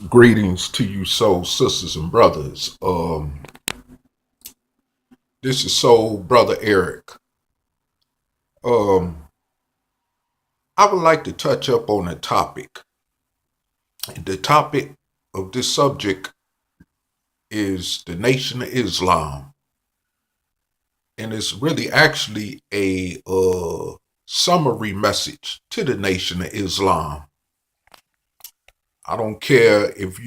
Greetings to you, soul sisters and brothers. This is Soul Brother Eric. Um, I would like to touch up on a topic. The topic of this subject is the Nation of Islam, and it's really actually a summary message to the Nation of Islam. I don't care if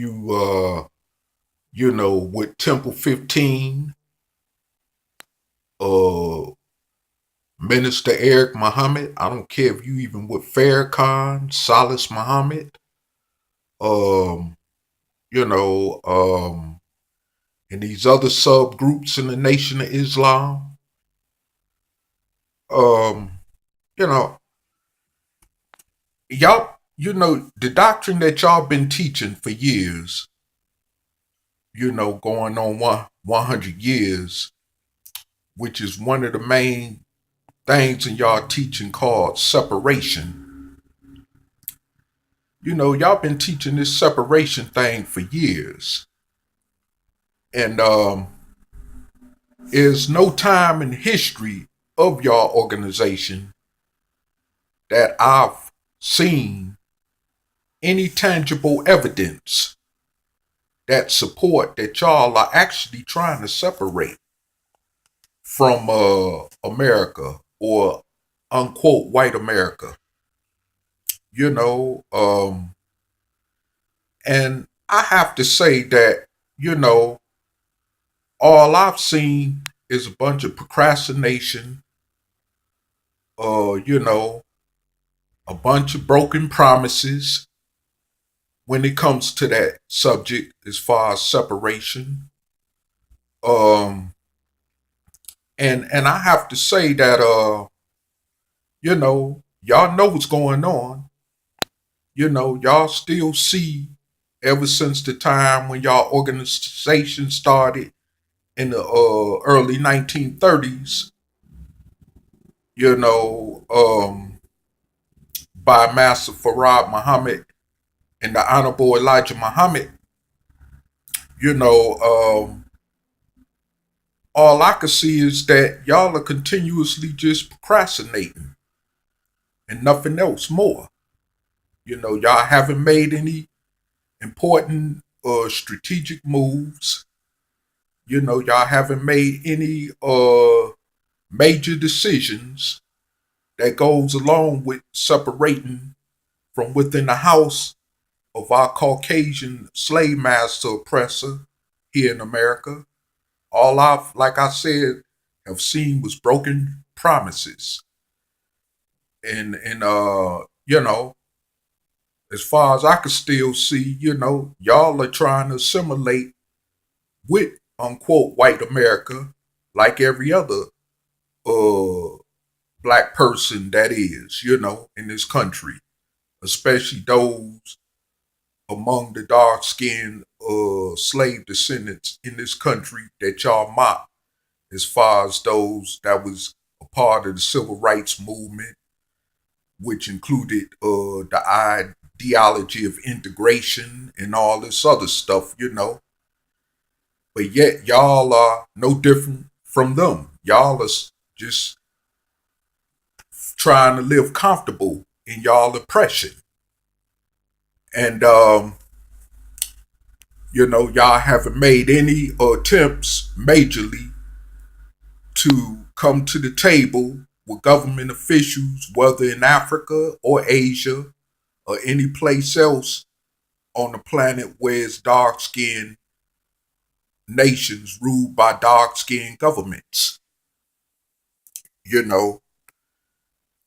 with Temple 15, uh, Minister Eric Muhammad. I don't care if you even with Farrakhan, Salis Muhammad, um, you know, and these other subgroups in the Nation of Islam. Um, you know, the doctrine that y'all been teaching for years, going on 100 years, which is one of the main things in y'all teaching called separation. Y'all been teaching this separation thing for years. And is no time in history of your organization that I've seen any tangible evidence that support that y'all are actually trying to separate from America or unquote white America. You know, and I have to say that, you know, all I've seen is a bunch of procrastination, you know, a bunch of broken promises when it comes to that subject as far as separation. Um and I have to say that y'all know what's going on. Y'all still see ever since the time when y'all organization started in the early 1930s, you know, by Master Farad Muhammad and the Honorable Elijah Muhammad, you know, all I can see is that y'all are continuously just procrastinating and nothing else more. Y'all haven't made any important strategic moves. Y'all haven't made any major decisions that goes along with separating from within the house of our Caucasian slave master oppressor here in America. All I've, like I said, have seen was broken promises. And as far as I can still see, y'all are trying to assimilate with unquote white America like every other uh black person that is, in this country, especially those among the dark skinned slave descendants in this country that y'all mock as far as those that was a part of the civil rights movement, which included the ideology of integration and all this other stuff. But yet y'all are no different from them. Y'all are just trying to live comfortable in y'all oppression. And y'all haven't made any attempts majorly to come to the table with government officials, whether in Africa or Asia or any place else on the planet where it's dark skinned nations ruled by dark skinned governments, you know,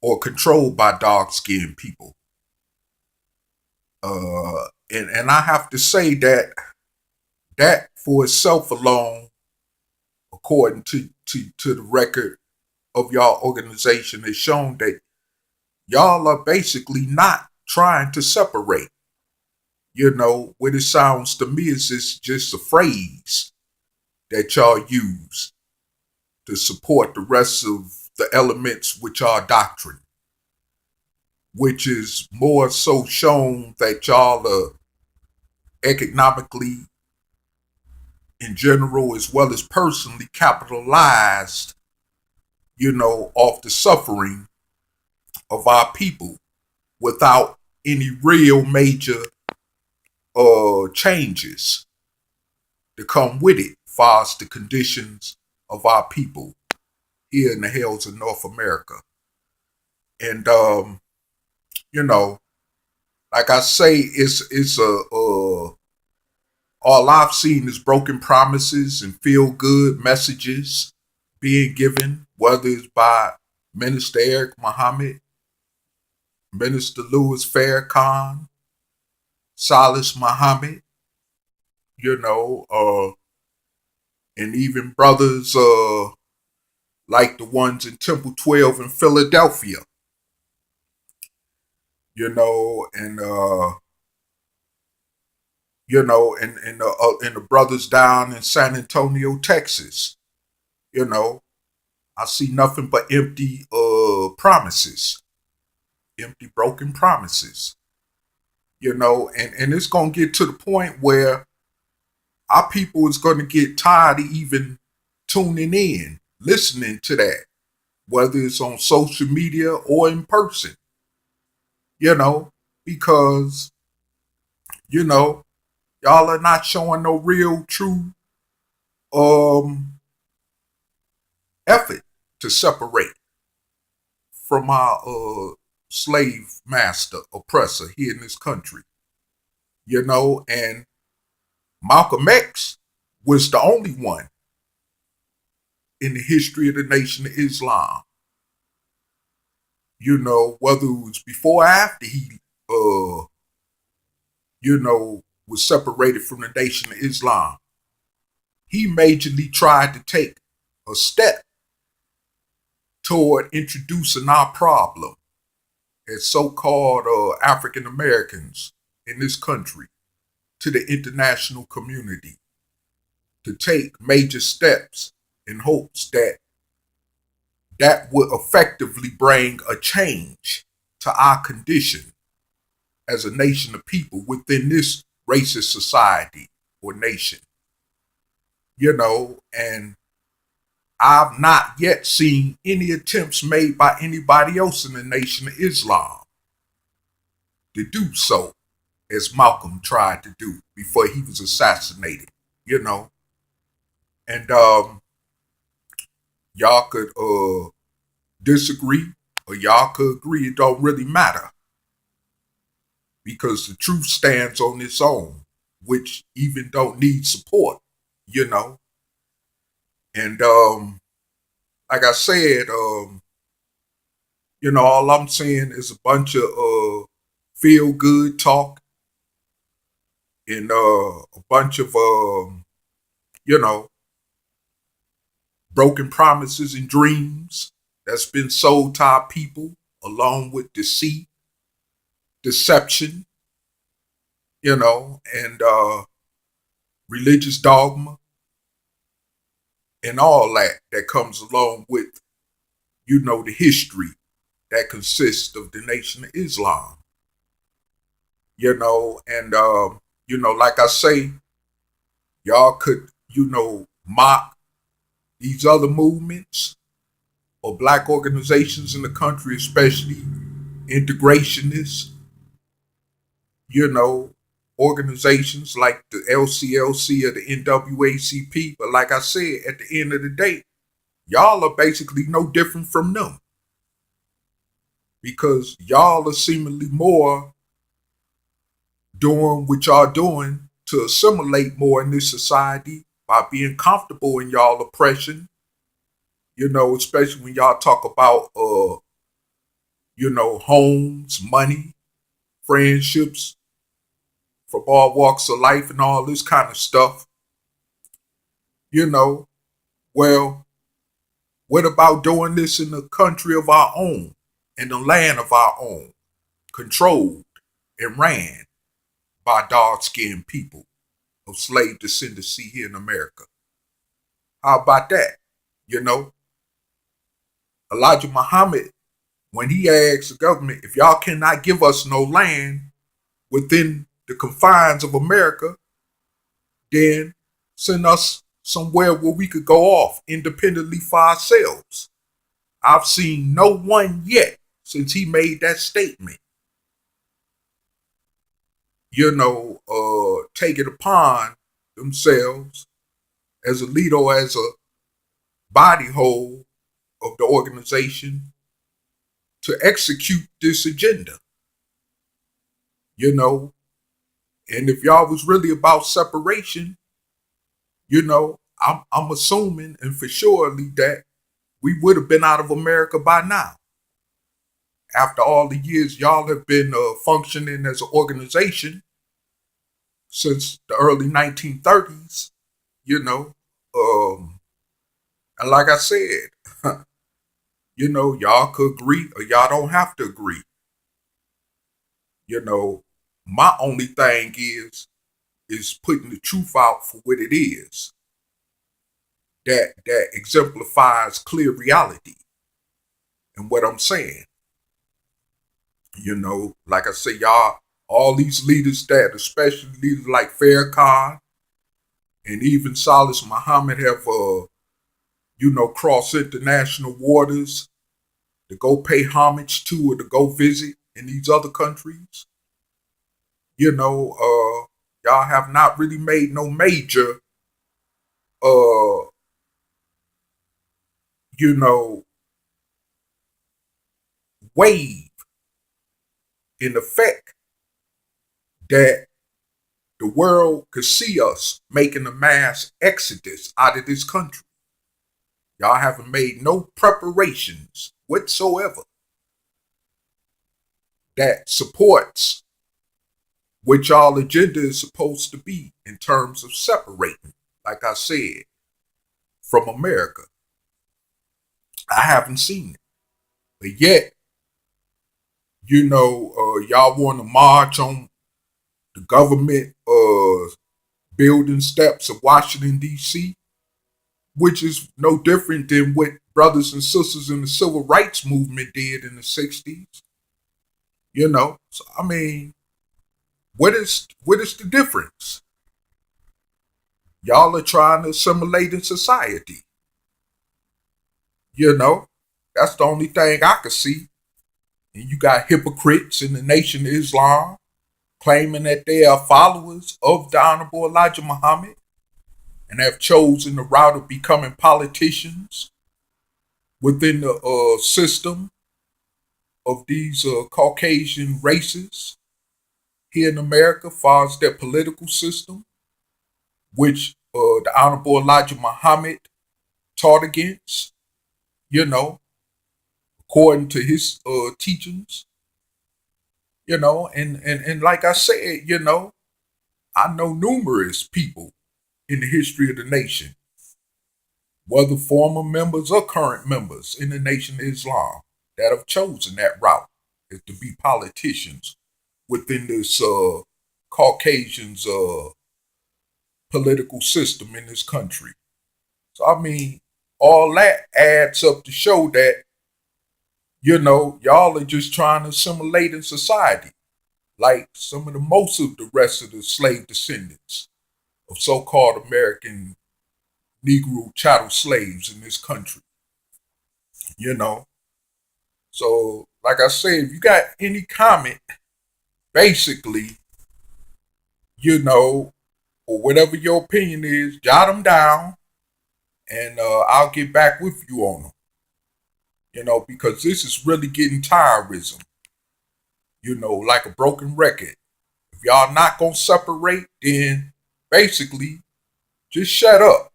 or controlled by dark skinned people. And I have to say that that for itself alone, according to the record of y'all organization, has shown that y'all are basically not trying to separate. What it sounds to me is it's just a phrase that y'all use to support the rest of the elements which are doctrine, which is more so shown that y'all are economically in general as well as personally capitalized, off the suffering of our people without any real major changes to come with it, far as the conditions of our people here in the hills of North America. And you know, like I say, it's all I've seen is broken promises and feel good messages being given, whether it's by Minister Eric Muhammad, Minister Louis Farrakhan, Salis Muhammad, you know, and even brothers like the ones in Temple 12 in Philadelphia, and and the brothers down in San Antonio, Texas. You know, I see nothing but empty promises, empty broken promises. And it's gonna get to the point where our people is gonna get tired of even tuning in, listening to that, whether it's on social media or in person, you know, because, you know, y'all are not showing no real true um effort to separate from our slave master oppressor here in this country. And Malcolm X was the only one in the history of the Nation of Islam. Whether it was before or after he was separated from the Nation of Islam. He majorly tried to take a step toward introducing our problem as so-called African Americans in this country to the international community, to take major steps in hopes that would effectively bring a change to our condition as a nation of people within this racist society or nation. And I've not yet seen any attempts made by anybody else in the Nation of Islam to do so as Malcolm tried to do before he was assassinated, you know. And y'all could disagree or y'all could agree, it don't really matter because the truth stands on its own, which even don't need support, you know. And like I said, all I'm saying is a bunch of feel good talk and a bunch of you know, broken promises and dreams that's been sold to our people, along with deceit, deception, and religious dogma, and all that comes along with, the history that consists of the Nation of Islam. And like I say, y'all could, mock these other movements or black organizations in the country, especially integrationists, organizations like the LCLC or the NAACP. But like I said, at the end of the day, y'all are basically no different from them because y'all are seemingly more doing what y'all doing to assimilate more in this society by being comfortable in y'all oppression, especially when y'all talk about homes, money, friendships from all walks of life and all this kind of stuff. Well, what about doing this in the country of our own, in the land of our own, controlled and ran by dark-skinned people of slave descendancy here in America? How about that? Elijah Muhammad, when he asked the government, if y'all cannot give us no land within the confines of America, then send us somewhere where we could go off independently for ourselves. I've seen no one yet since he made that statement, take it upon themselves as a leader or as a body whole of the organization to execute this agenda, you know. And if y'all was really about separation, I'm assuming and for surely that we would have been out of America by now. After all the years y'all have been functioning as an organization since the early 1930s, you know. And like I said, y'all could agree or y'all don't have to agree. You know, my only thing is putting the truth out for what it is. That exemplifies clear reality and what I'm saying. Like I say, y'all, all these leaders that, especially leaders like Farrakhan and even Salis Muhammad have, crossed international waters to go pay homage to or to go visit in these other countries. Y'all have not really made no major, uh, you know, wave in effect that the world could see us making a mass exodus out of this country. Y'all haven't made no preparations whatsoever that supports what y'all agenda is supposed to be in terms of separating, like I said, from America. I haven't seen it. But yet, y'all want to march on the government building steps of Washington, D.C., which is no different than what brothers and sisters in the civil rights movement did in the 60s. So I mean, what is the difference? Y'all are trying to assimilate in society. That's the only thing I could see. And you got hypocrites in the Nation of Islam claiming that they are followers of the Honorable Elijah Muhammad and have chosen the route of becoming politicians within the system of these Caucasian races here in America, as far as their political system, which the Honorable Elijah Muhammad taught against, you know, according to his teachings, and like I said, I know numerous people in the history of the nation, whether former members or current members in the Nation of Islam, that have chosen that route is to be politicians within this Caucasian's political system in this country. So I mean, all that adds up to show that, y'all are just trying to assimilate in society, like some of the most of the rest of the slave descendants of so-called American Negro chattel slaves in this country. You know. So, like I said, if you got any comment, basically, or whatever your opinion is, jot them down, and I'll get back with you on them. Because this is really getting tiresome. Like a broken record. If y'all not gonna separate, then basically just shut up.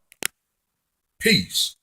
Peace.